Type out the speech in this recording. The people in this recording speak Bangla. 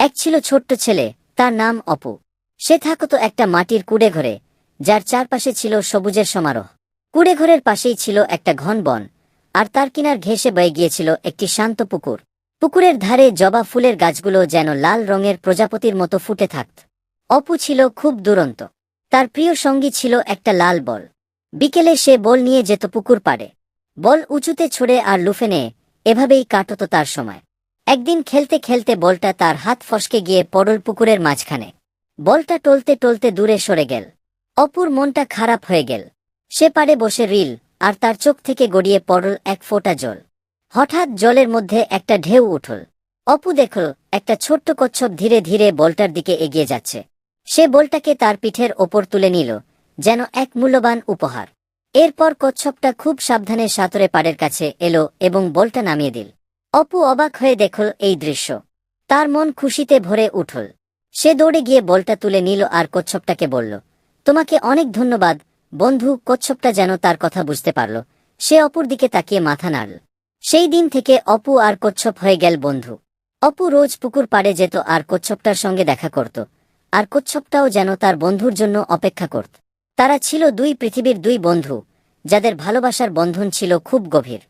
এক ছিল ছোট্ট ছেলে, তার নাম অপু। সে থাকত একটা মাটির কুঁড়েঘরে, যার চারপাশে ছিল সবুজের সমারোহ। কুঁড়েঘরের পাশেই ছিল একটা ঘন বন, আর তার কিনার ঘেঁষে বয়ে গিয়েছিল একটি শান্ত পুকুর। পুকুরের ধারে জবা ফুলের গাছগুলো যেন লাল রঙের প্রজাপতির মতো ফুটে থাকত। অপু ছিল খুব দুরন্ত। তার প্রিয় সঙ্গী ছিল একটা লাল বল। বিকেলে সে বল নিয়ে যেত পুকুর পাড়ে। বল উঁচুতে ছড়ে আর লুফে নেয়, এভাবেই কাটত তার সময়। একদিন খেলতে খেলতে বলটা তার হাত ফসকে গিয়ে পড়ল পুকুরের মাঝখানে। বলটা টলতে টলতে দূরে সরে গেল। অপুর মনটা খারাপ হয়ে গেল। সে পাড়ে বসে রিল, আর তার চোখ থেকে গড়িয়ে পড়ল এক ফোঁটা জল। হঠাৎ জলের মধ্যে একটা ঢেউ উঠল। অপু দেখল একটা ছোট্ট কচ্ছপ ধীরে ধীরে বলটার দিকে এগিয়ে যাচ্ছে। সে বলটাকে তার পিঠের ওপর তুলে নিল, যেন এক মূল্যবান উপহার। এরপর কচ্ছপটা খুব সাবধানে সাঁতরে পাড়ের কাছে এলো এবং বলটা নামিয়ে দিল। অপু অবাক হয়ে দেখল এই দৃশ্য। তার মন খুশিতে ভরে উঠল। সে দৌড়ে গিয়ে বলটা তুলে নিল আর কচ্ছপটাকে বলল, তোমাকে অনেক ধন্যবাদ বন্ধু। কচ্ছপটা যেন তার কথা বুঝতে পারল। সে অপুর দিকে তাকিয়ে মাথা নাড়ল। সেই দিন থেকে অপু আর কচ্ছপ হয়ে গেল বন্ধু। অপু রোজ পুকুর পাড়ে যেত আর কচ্ছপটার সঙ্গে দেখা করত, আর কচ্ছপটাও যেন তার বন্ধুর জন্য অপেক্ষা করত। তারা ছিল দুই পৃথিবীর দুই বন্ধু, যাদের ভালোবাসার বন্ধন ছিল খুব গভীর।